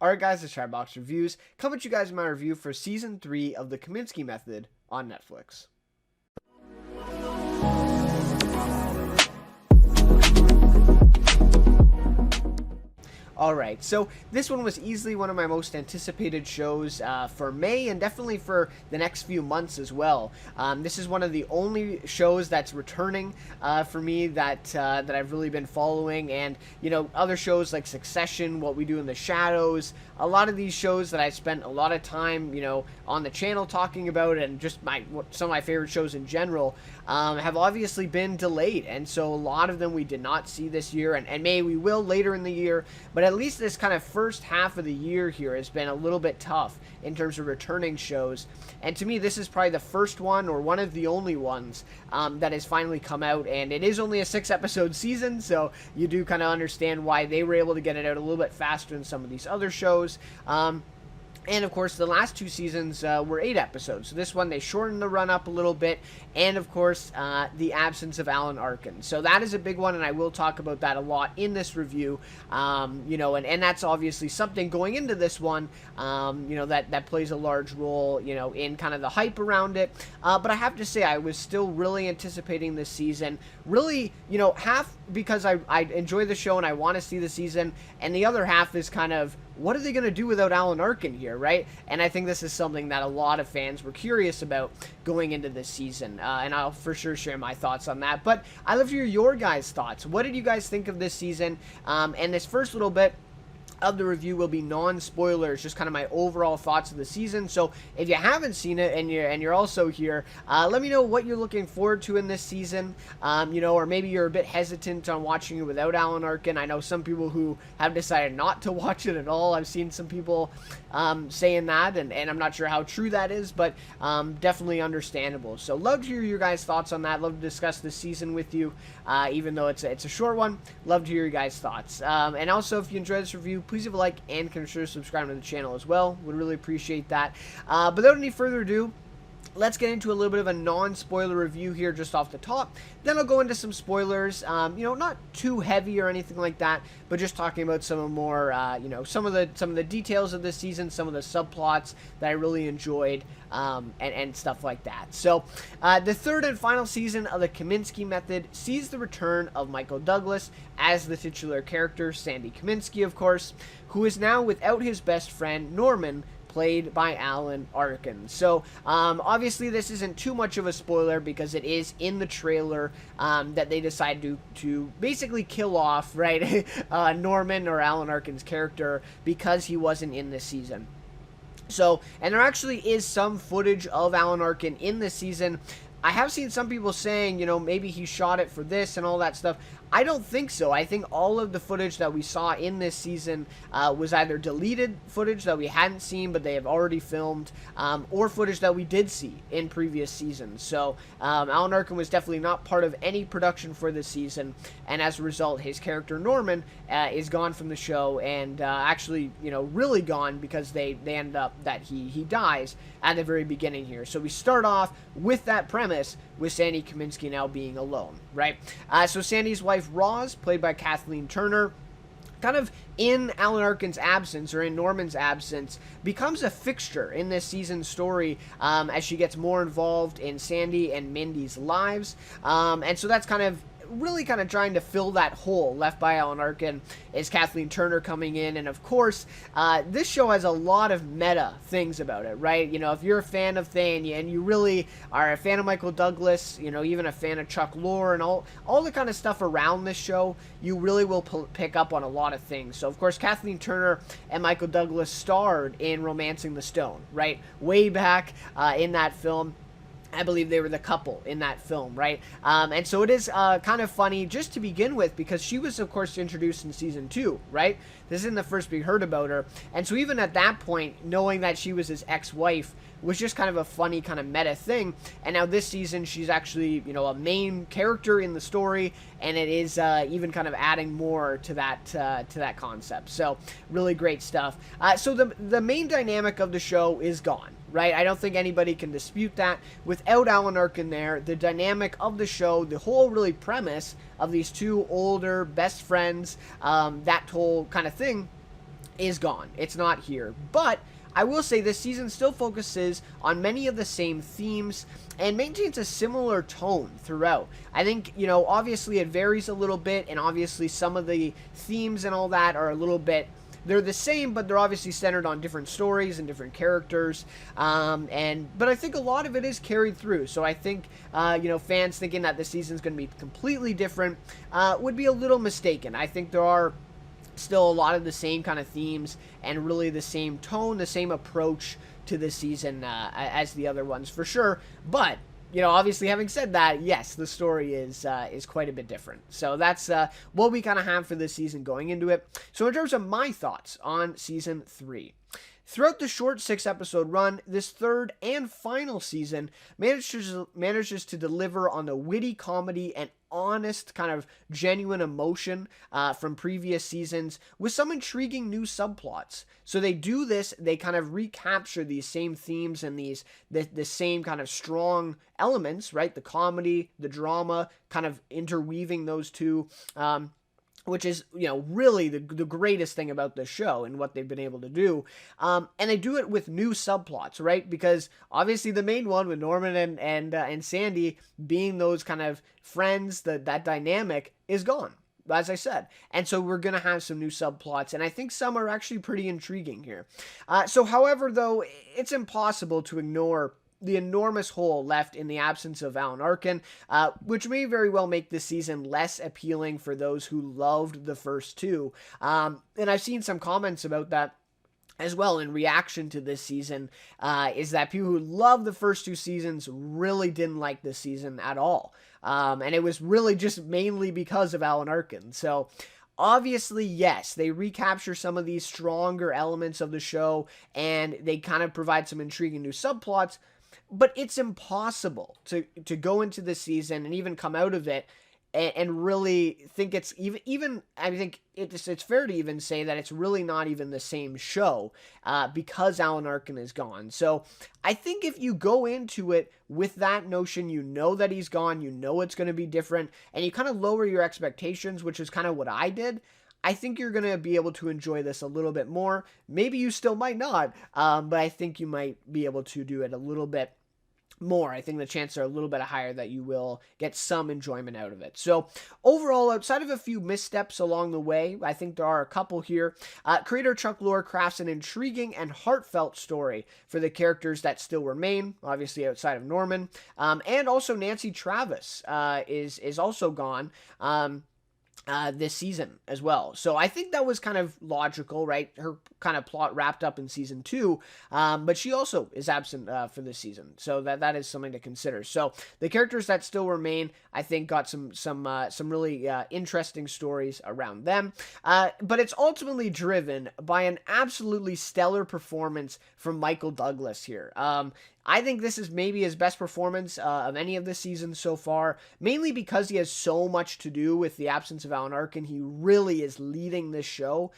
Alright guys, it's Chatterbox Reviews, coming to you guys in my review for Season 3 of the Kominsky Method on Netflix. Alright, so this one was easily one of my most anticipated shows for May, and definitely for the next few months as well. This is one of the only shows that's returning for me that I've really been following, and, you know, other shows like Succession, What We Do in the Shadows, a lot of these shows that I spent a lot of time, you know, on the channel talking about, and just some of my favorite shows in general, have obviously been delayed, and so a lot of them we did not see this year, and maybe we will later in the year, but at least this kind of first half of the year here has been a little bit tough in terms of returning shows. And to me, this is probably the first one, or one of the only ones, that has finally come out. And it is only a 6-episode season, so you do kind of understand why they were able to get it out a little bit faster than some of these other shows. And, of course, the last 2 seasons were 8 episodes. So this one, they shortened the run-up a little bit. And, of course, the absence of Alan Arkin. So that is a big one, and I will talk about that a lot in this review. You know, and that's obviously something going into this one, you know, that plays a large role, you know, in kind of the hype around it. But I have to say, I was still really anticipating this season. Really, you know, half because I enjoy the show and I want to see the season. And the other half is kind of, what are they going to do without Alan Arkin here, right? And I think this is something that a lot of fans were curious about going into this season. And I'll for sure share my thoughts on that. But I'd love to hear your guys' thoughts. What did you guys think of this season? And this first little bit of the review will be non-spoilers, just kind of my overall thoughts of the season. So if you haven't seen it and you're also here, let me know what you're looking forward to in this season. You know, or maybe you're a bit hesitant on watching it without Alan Arkin. I know some people who have decided not to watch it at all. I've seen some people saying that, and I'm not sure how true that is, but definitely understandable. So love to hear your guys' thoughts on that. Love to discuss this season with you, even though it's a short one. Love to hear your guys' thoughts. And also, if you enjoyed this review, please leave a like and consider subscribing to the channel as well. Would really appreciate that. But without any further ado, let's get into a little bit of a non-spoiler review here just off the top. Then I'll go into some spoilers, you know, not too heavy or anything like that, but just talking about some of more, you know, some of the details of this season, some of the subplots that I really enjoyed, and stuff like that. So, the third and final season of the Kominsky Method sees the return of Michael Douglas as the titular character, Sandy Kominsky, of course, who is now without his best friend, Norman, played by Alan Arkin. So, obviously this isn't too much of a spoiler because it is in the trailer that they decide to basically kill off, right, Norman, or Alan Arkin's character, because he wasn't in this season. So, and there actually is some footage of Alan Arkin in this season. I have seen some people saying, you know, maybe he shot it for this and all that stuff. I don't think so. I think all of the footage that we saw in this season was either deleted footage that we hadn't seen but they have already filmed, or footage that we did see in previous seasons. So Alan Arkin was definitely not part of any production for this season, and as a result, his character Norman is gone from the show, and actually, you know, really gone, because they end up that he dies at the very beginning here. So we start off with that premise, with Sandy Kominsky now being alone, right? So Sandy's wife, Roz, played by Kathleen Turner, kind of in Alan Arkin's absence, or in Norman's absence, becomes a fixture in this season's story as she gets more involved in Sandy and Mindy's lives. And so that's kind of really kind of trying to fill that hole left by Alan Arkin, is Kathleen Turner coming in. And of course, this show has a lot of meta things about it, right? You know, if you're a fan of Thane, and you really are a fan of Michael Douglas, you know, even a fan of Chuck Lorre and all the kind of stuff around this show, you really will pick up on a lot of things. So of course, Kathleen Turner and Michael Douglas starred in Romancing the Stone, right? Way back in that film. I believe they were the couple in that film, right? And so it is kind of funny just to begin with, because she was, of course, introduced in season 2, right? This isn't the first we heard about her. And so even at that point, knowing that she was his ex-wife was just kind of a funny kind of meta thing. And now this season, she's actually, you know, a main character in the story, and it is even kind of adding more to that concept. So really great stuff. So the main dynamic of the show is gone, right? I don't think anybody can dispute that. Without Alan Arkin there, the dynamic of the show, the whole really premise of these two older best friends, that whole kind of thing, is gone. It's not here. But I will say this season still focuses on many of the same themes and maintains a similar tone throughout. I think, obviously it varies a little bit, and obviously some of the themes and all that are a little bit, they're the same, but they're obviously centered on different stories and different characters. But I think a lot of it is carried through. So I think, fans thinking that this season's going to be completely different would be a little mistaken. I think there are still a lot of the same kind of themes and really the same tone, the same approach to this season as the other ones for sure. But obviously, having said that, yes, the story is quite a bit different. So that's what we kind of have for this season going into it. So in terms of my thoughts on season 3. Throughout the short 6-episode run, this third and final season manages to deliver on the witty comedy and honest, kind of genuine emotion from previous seasons with some intriguing new subplots. So they do this, they kind of recapture these same themes and the same kind of strong elements, right? The comedy, the drama, kind of interweaving those two. Which is, really the greatest thing about this show and what they've been able to do. And they do it with new subplots, right? Because obviously the main one with Norman and Sandy being those kind of friends, that dynamic is gone, as I said. And so we're going to have some new subplots, and I think some are actually pretty intriguing here. However, though, it's impossible to ignore the enormous hole left in the absence of Alan Arkin, which may very well make this season less appealing for those who loved the first two. And I've seen some comments about that as well in reaction to this season, is that people who love the first two seasons really didn't like this season at all. And it was really just mainly because of Alan Arkin. So obviously, yes, they recapture some of these stronger elements of the show, and they kind of provide some intriguing new subplots. But it's impossible to go into this season and even come out of it and really think it's even I think it's fair to even say that it's really not even the same show because Alan Arkin is gone. So I think if you go into it with that notion, that he's gone, it's going to be different, and you kind of lower your expectations, which is kind of what I did, I think you're going to be able to enjoy this a little bit more. Maybe you still might not, but I think you might be able to do it a little bit more. I think the chances are a little bit higher that you will get some enjoyment out of it. So overall, outside of a few missteps along the way, I think there are a couple here. Creator Chuck Lorre crafts an intriguing and heartfelt story for the characters that still remain, obviously outside of Norman. And also Nancy Travis is also gone. This season as well. So I think that was kind of logical, right? Her kind of plot wrapped up in season 2, but she also is absent for this season. So that is something to consider. So the characters that still remain, I think, got some really interesting stories around them. But it's ultimately driven by an absolutely stellar performance from Michael Douglas here. I think this is maybe his best performance of any of the seasons so far, mainly because he has so much to do with the absence of Alan Arkin. He really is leading this show,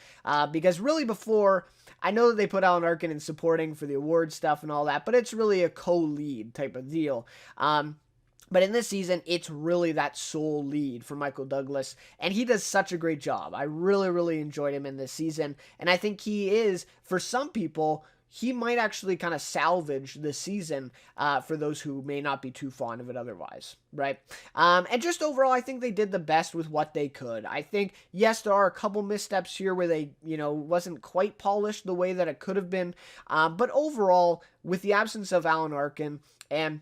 because really before, I know that they put Alan Arkin in supporting for the award stuff and all that, but it's really a co-lead type of deal. But in this season, it's really that sole lead for Michael Douglas, and he does such a great job. I really, really enjoyed him in this season, and I think he is, for some people, he might actually kind of salvage the season for those who may not be too fond of it otherwise, right? And just overall, I think they did the best with what they could. I think, yes, there are a couple missteps here where they, wasn't quite polished the way that it could have been. But overall, with the absence of Alan Arkin, and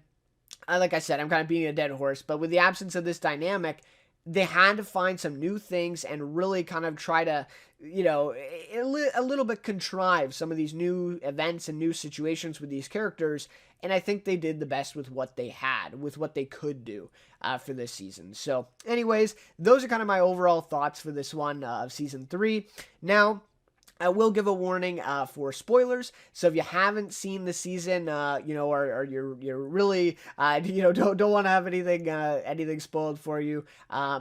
like I said, I'm kind of beating a dead horse, but with the absence of this dynamic, they had to find some new things and really kind of try to, a little bit contrive some of these new events and new situations with these characters. And I think they did the best with what they had, with what they could do for this season. So anyways, those are kind of my overall thoughts for this one of season 3. Now, I will give a warning for spoilers. So if you haven't seen the season, or you're really, don't want to have anything spoiled for you,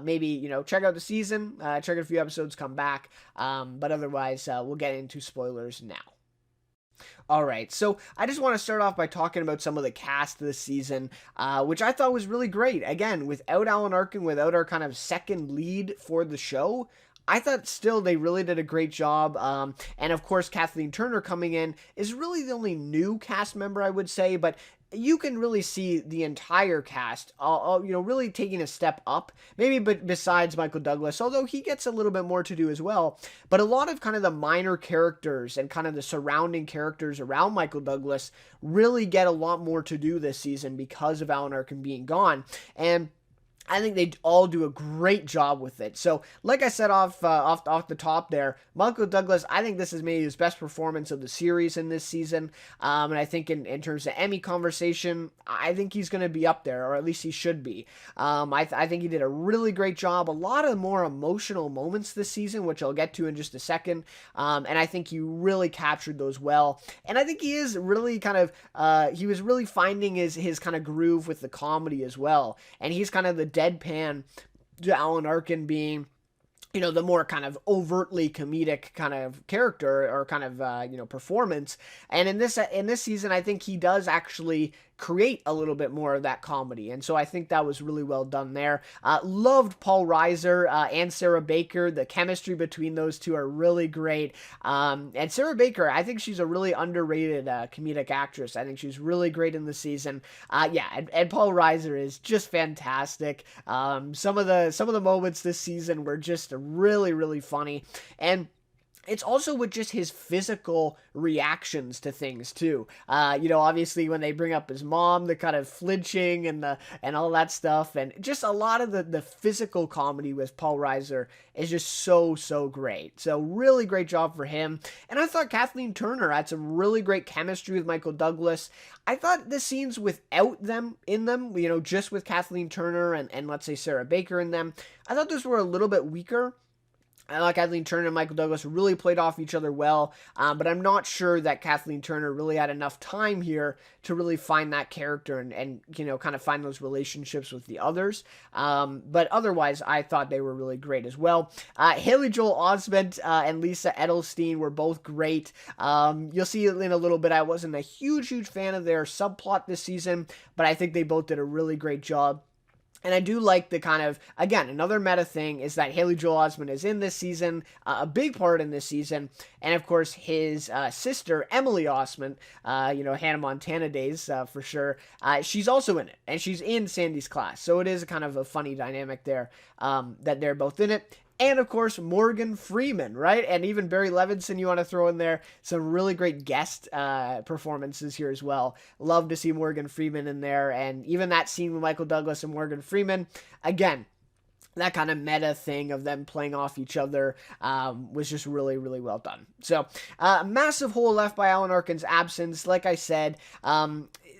maybe, check out the season, check out a few episodes, come back. But otherwise, we'll get into spoilers now. Alright, so I just want to start off by talking about some of the cast this season, which I thought was really great. Again, without Alan Arkin, without our kind of second lead for the show, I thought still they really did a great job. And of course, Kathleen Turner coming in is really the only new cast member, I would say, but you can really see the entire cast, really taking a step up. Maybe, but besides Michael Douglas, although he gets a little bit more to do as well. But a lot of kind of the minor characters and kind of the surrounding characters around Michael Douglas really get a lot more to do this season because of Alan Arkin being gone. And I think they all do a great job with it. So, like I said off the top there, Michael Douglas, I think this is maybe his best performance of the series in this season. And I think in terms of Emmy conversation, I think he's going to be up there, or at least he should be. I think he did a really great job. A lot of more emotional moments this season, which I'll get to in just a second. And I think he really captured those well. And I think he is really kind of, he was really finding his kind of groove with the comedy as well. And he's kind of the deadpan to Alan Arkin being, the more kind of overtly comedic kind of character or kind of, performance. And in this season, I think he does actually create a little bit more of that comedy. And so I think that was really well done there. Loved Paul Reiser and Sarah Baker. The chemistry between those two are really great. And Sarah Baker, I think she's a really underrated comedic actress. I think she's really great in the season. And Paul Reiser is just fantastic. Some of the moments this season were just really, really funny. And it's also with just his physical reactions to things too. Obviously when they bring up his mom, the kind of flinching and all that stuff, and just a lot of the physical comedy with Paul Reiser is just so great. So really great job for him. And I thought Kathleen Turner had some really great chemistry with Michael Douglas. I thought the scenes without them in them, just with Kathleen Turner and let's say Sarah Baker in them, I thought those were a little bit weaker. I like Kathleen Turner and Michael Douglas really played off each other well, but I'm not sure that Kathleen Turner really had enough time here to really find that character and kind of find those relationships with the others. But otherwise, I thought they were really great as well. Haley Joel Osment and Lisa Edelstein were both great. You'll see in a little bit, I wasn't a huge fan of their subplot this season, but I think they both did a really great job. And I do like the kind of, again, another meta thing is that Haley Joel Osment is in this season, a big part in this season. And of course, his sister, Emily Osment, Hannah Montana days for sure, she's also in it. And she's in Sandy's class. So it is kind of a funny dynamic there that they're both in it. And, of course, Morgan Freeman, right? And even Barry Levinson, you want to throw in there. Some really great guest performances here as well. Love to see Morgan Freeman in there. And even that scene with Michael Douglas and Morgan Freeman, again, that kind of meta thing of them playing off each other was just really, really well done. So, massive hole left by Alan Arkin's absence. Like I said,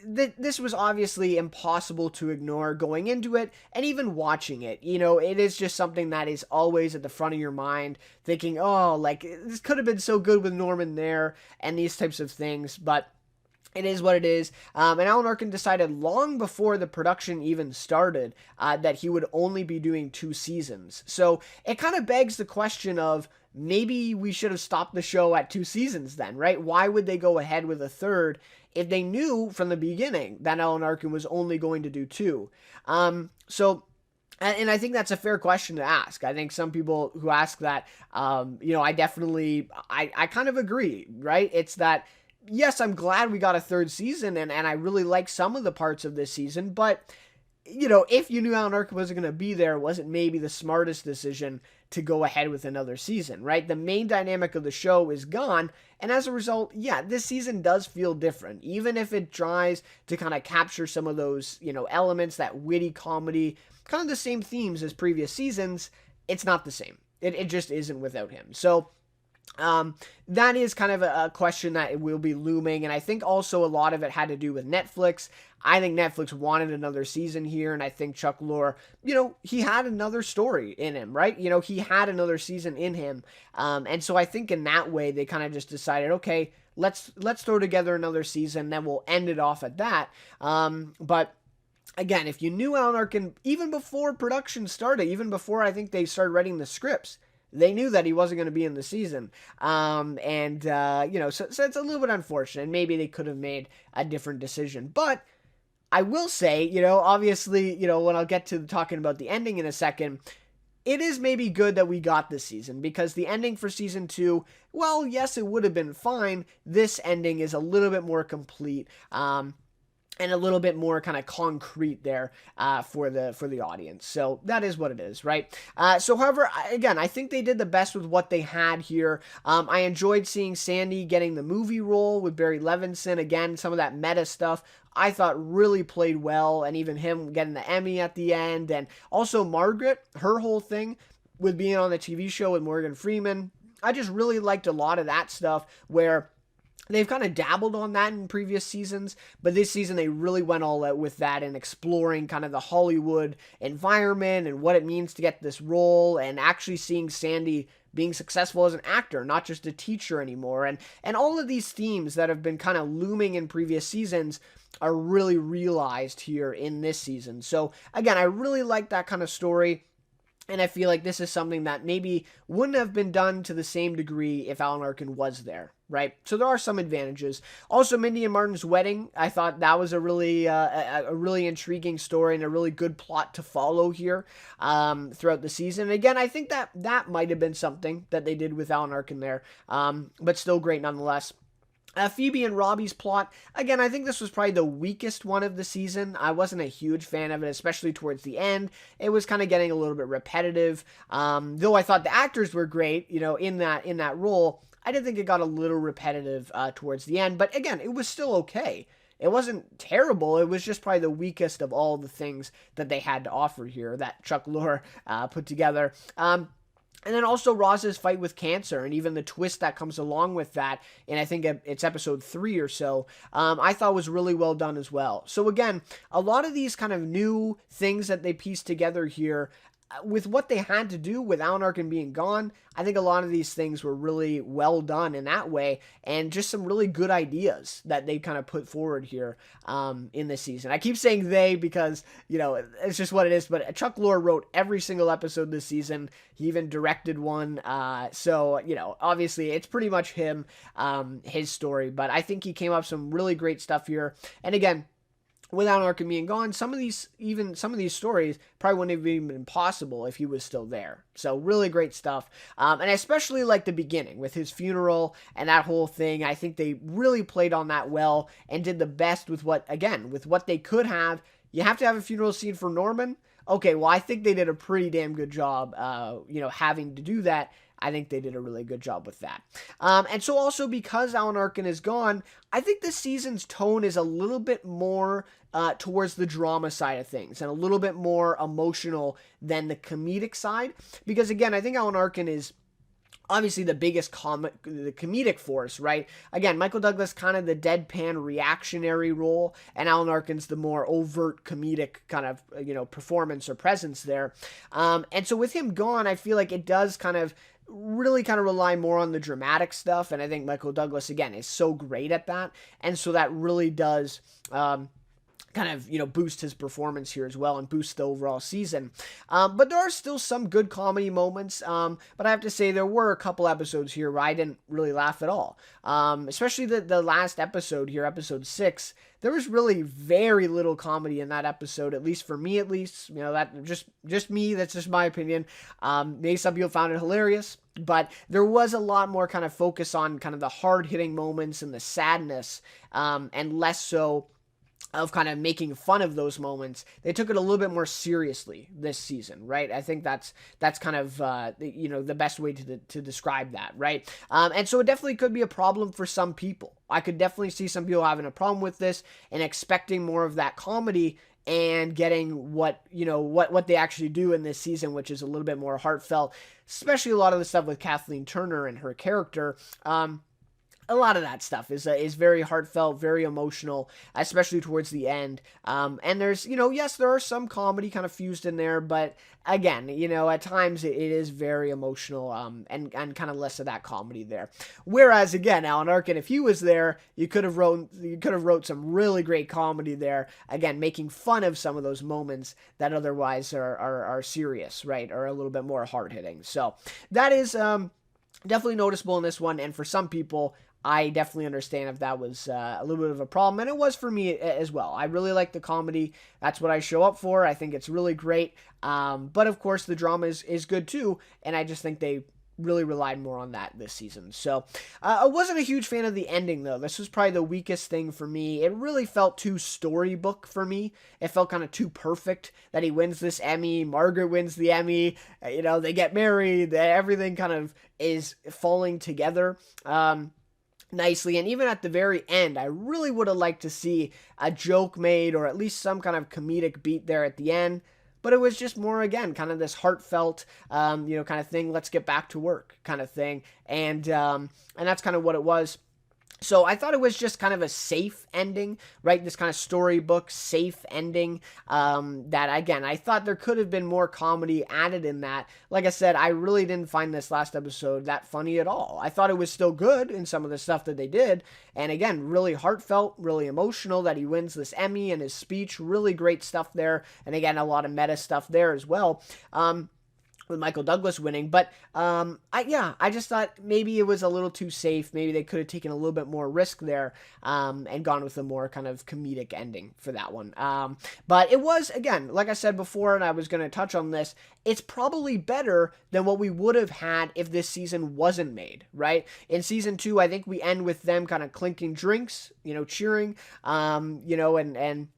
this was obviously impossible to ignore going into it and even watching it. It is just something that is always at the front of your mind, thinking, this could have been so good with Norman there and these types of things, but it is what it is. And Alan Arkin decided long before the production even started that he would only be doing 2 seasons. So it kind of begs the question of, maybe we should have stopped the show at 2 seasons then, right? Why would they go ahead with a third if they knew from the beginning that Alan Arkin was only going to do 2? And I think that's a fair question to ask. I think some people who ask that, I kind of agree, right? It's that, yes, I'm glad we got a 3rd season, and I really like some of the parts of this season, but, if you knew Alan Arkin wasn't going to be there, was it maybe the smartest decision to go ahead with another season, right? The main dynamic of the show is gone, and as a result, yeah, this season does feel different. Even if it tries to kind of capture some of those, elements, that witty comedy, kind of the same themes as previous seasons, it's not the same. It just isn't without him. So, that is kind of a question that will be looming, and I think also a lot of it had to do with Netflix. I think Netflix wanted another season here, and I think Chuck Lorre, he had another story in him, right? He had another season in him, and so I think in that way they kind of just decided, okay, let's throw together another season, then we'll end it off at that. But again, if you knew Alan Arkin even before production started, even before I think they started writing the scripts, they knew that he wasn't going to be in the season. So it's a little bit unfortunate. Maybe they could have made a different decision. But I will say, obviously, when I'll get to talking about the ending in a second, it is maybe good that we got this season, because the ending for season 2, well, yes, it would have been fine. This ending is a little bit more complete. And a little bit more kind of concrete there for the audience. So that is what it is, right? However, again, I think they did the best with what they had here. I enjoyed seeing Sandy getting the movie role with Barry Levinson. Again, some of that meta stuff I thought really played well, and even him getting the Emmy at the end. And also Margaret, her whole thing with being on the TV show with Morgan Freeman. I just really liked a lot of that stuff where they've kind of dabbled on that in previous seasons, but this season they really went all out with that and exploring kind of the Hollywood environment and what it means to get this role, and actually seeing Sandy being successful as an actor, not just a teacher anymore. And all of these themes that have been kind of looming in previous seasons are really realized here in this season. So again, I really like that kind of story. And I feel like this is something that maybe wouldn't have been done to the same degree if Alan Arkin was there, right? So there are some advantages. Also, Mindy and Martin's wedding, I thought that was a really intriguing story and a really good plot to follow here throughout the season. And again, I think that might have been something that they did with Alan Arkin there, but still great nonetheless. Phoebe and Robbie's plot, again, I think this was probably the weakest one of the season. I wasn't a huge fan of it, especially towards the end. It was kind of getting a little bit repetitive. Though I thought the actors were great, in that role, I did think it got a little repetitive towards the end. But again, it was still okay. It wasn't terrible. It was just probably the weakest of all the things that they had to offer here that Chuck Lorre put together. And then also Roz's fight with cancer, and even the twist that comes along with that, and I think it's episode 3 or so, I thought was really well done as well. So again, a lot of these kind of new things that they pieced together here, with what they had to do with Alan Arkin being gone, I think a lot of these things were really well done in that way, and just some really good ideas that they kind of put forward here in this season. I keep saying they because, it's just what it is, but Chuck Lorre wrote every single episode this season. He even directed one, so, obviously it's pretty much him, his story, but I think he came up with some really great stuff here. And again, without Arkin being gone, some of these stories probably wouldn't have even been possible if he was still there. So really great stuff. And I especially like the beginning with his funeral and that whole thing. I think they really played on that well and did the best with what they could have. You have to have a funeral scene for Norman. Okay, well, I think they did a pretty damn good job, having to do that. I think they did a really good job with that. And so also because Alan Arkin is gone, I think this season's tone is a little bit more towards the drama side of things and a little bit more emotional than the comedic side. Because again, I think Alan Arkin is obviously the biggest the comedic force, right? Again, Michael Douglas kind of the deadpan reactionary role, and Alan Arkin's the more overt comedic kind of, performance or presence there. And so with him gone, I feel like it does really rely more on the dramatic stuff, and I think Michael Douglas, again, is so great at that, and so that really does boost his performance here as well and boost the overall season. But there are still some good comedy moments, but I have to say there were a couple episodes here where I didn't really laugh at all. Especially the last episode here, episode 6, there was really very little comedy in that episode, at least for me at least. That just me, that's just my opinion. Maybe some people found it hilarious, but there was a lot more kind of focus on kind of the hard-hitting moments and the sadness, and less so of kind of making fun of those moments. They took it a little bit more seriously this season, right? I think that's kind of the best way to describe that, right? And so it definitely could be a problem for some people. I could definitely see some people having a problem with this and expecting more of that comedy and getting what they actually do in this season, which is a little bit more heartfelt, especially a lot of the stuff with Kathleen Turner and her character. A lot of that stuff is very heartfelt, very emotional, especially towards the end. And there's, yes, there are some comedy kind of fused in there, but again, at times it is very emotional, and kind of less of that comedy there. Whereas again, Alan Arkin, if he was there, you could have wrote some really great comedy there. Again, making fun of some of those moments that otherwise are serious, right, or a little bit more hard hitting. So that is definitely noticeable in this one, and for some people, I definitely understand if that was a little bit of a problem, and it was for me as well. I really like the comedy. That's what I show up for. I think it's really great. But of course, the drama is good too, and I just think they really relied more on that this season. So I wasn't a huge fan of the ending, though. This was probably the weakest thing for me. It really felt too storybook for me. It felt kind of too perfect that he wins this Emmy, Margaret wins the Emmy, they get married, everything kind of is falling together nicely. And even at the very end, I really would have liked to see a joke made, or at least some kind of comedic beat there at the end. But it was just more, again, kind of this heartfelt, kind of thing. Let's get back to work kind of thing. And that's kind of what it was. So I thought it was just kind of a safe ending, right? This kind of storybook safe ending, that, again, I thought there could have been more comedy added in that. Like I said, I really didn't find this last episode that funny at all. I thought it was still good in some of the stuff that they did. And again, really heartfelt, really emotional that he wins this Emmy, and his speech, really great stuff there. And again, a lot of meta stuff there as well. With Michael Douglas winning, but I just thought maybe it was a little too safe. Maybe they could have taken a little bit more risk there, and gone with a more kind of comedic ending for that one. But it was, again, like I said before, and I was going to touch on this, it's probably better than what we would have had if this season wasn't made, right? In season 2, I think we end with them kind of clinking drinks, cheering, and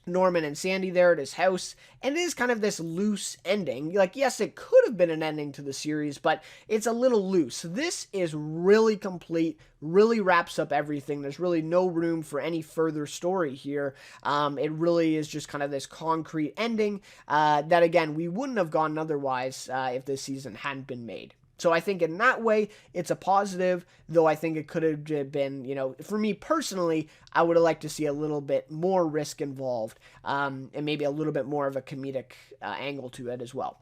Norman and Sandy there at his house, and it is kind of this loose ending. Like, yes, it could have been an ending to the series, but it's a little loose. This is really complete, really wraps up everything. There's really no room for any further story here. It really is just kind of this concrete ending that, again, we wouldn't have gotten otherwise if this season hadn't been made. So I think in that way, it's a positive, though I think it could have been, for me personally, I would have liked to see a little bit more risk involved, and maybe a little bit more of a comedic angle to it as well.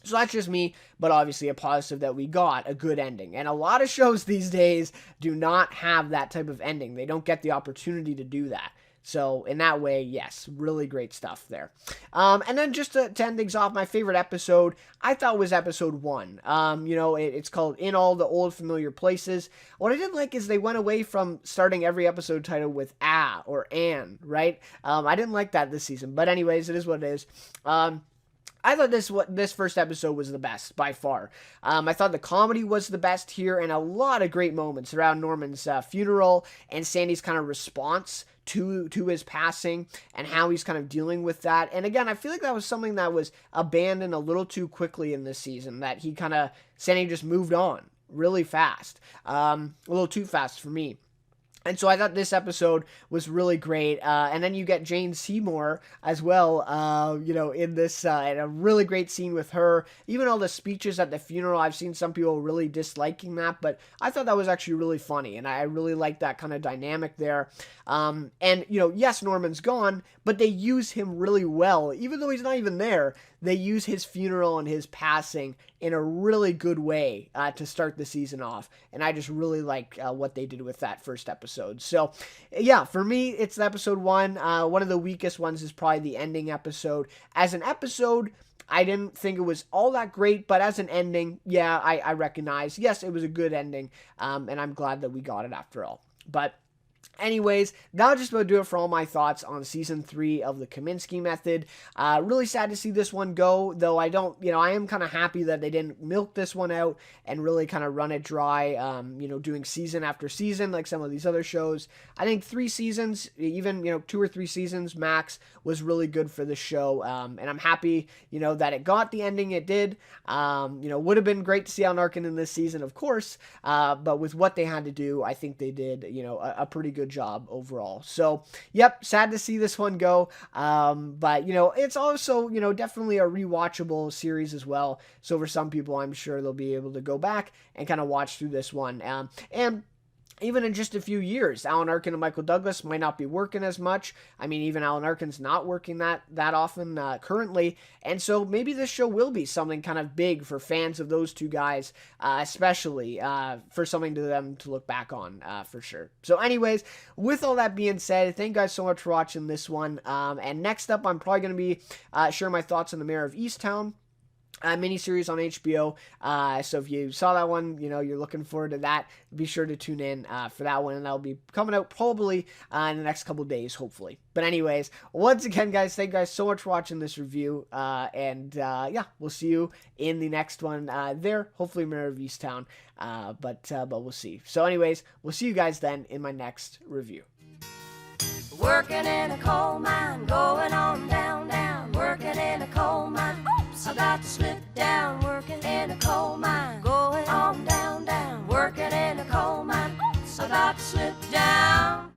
So that's just me, but obviously a positive that we got a good ending. And a lot of shows these days do not have that type of ending. They don't get the opportunity to do that. So in that way, yes, really great stuff there. And then just to end things off, my favorite episode, I thought was episode 1. It's called In All the Old Familiar Places. What I didn't like is they went away from starting every episode title with or an, right? I didn't like that this season, but anyways, it is what it is. I thought this first episode was the best by far. I thought the comedy was the best here, and a lot of great moments around Norman's funeral and Sandy's kind of response to his passing and how he's kind of dealing with that. And again, I feel like that was something that was abandoned a little too quickly in this season, that Sandy just moved on really fast, a little too fast for me. And so I thought this episode was really great. And then you get Jane Seymour as well, in this, in a really great scene with her. Even all the speeches at the funeral, I've seen some people really disliking that, but I thought that was actually really funny. And I really liked that kind of dynamic there. Yes, Norman's gone, but they use him really well. Even though he's not even there, they use his funeral and his passing in a really good way to start the season off. And I just really like what they did with that first episode. So, yeah, for me, it's episode 1. One of the weakest ones is probably the ending episode. As an episode, I didn't think it was all that great, but as an ending, yeah, I recognize, yes, it was a good ending, and I'm glad that we got it after all. But anyways, that'll just about do it for all my thoughts on season 3 of the Kominsky method. Really sad to see this one go, though I am kind of happy that they didn't milk this one out and really kind of run it dry, doing season after season like some of these other shows. I think 3 seasons, even, 2 or 3 seasons max, was really good for the show, and I'm happy, that it got the ending it did. Would have been great to see Alan Arkin in this season, of course, but with what they had to do, I think they did, a pretty good job overall. So, yep, sad to see this one go, but, it's also, definitely a rewatchable series as well. So for some people, I'm sure they'll be able to go back and kind of watch through this one. And even in just a few years, Alan Arkin and Michael Douglas might not be working as much. I mean, even Alan Arkin's not working that often currently. And so maybe this show will be something kind of big for fans of those two guys, especially for something to them to look back on for sure. So anyways, with all that being said, thank you guys so much for watching this one. And next up, I'm probably going to be sharing my thoughts on the Mayor of Easttown. miniseries on HBO. So if you saw that one, you're looking forward to that, be sure to tune in for that one, and that'll be coming out probably in the next couple days, hopefully. But anyways, once again, guys, thank you guys so much for watching this review, and yeah, we'll see you in the next one there, hopefully Mayor of Easttown, but we'll see. So anyways, we'll see you guys then in my next review. Working in a coal mine, going on down, down. Working in a coal mine, oops, I got to slip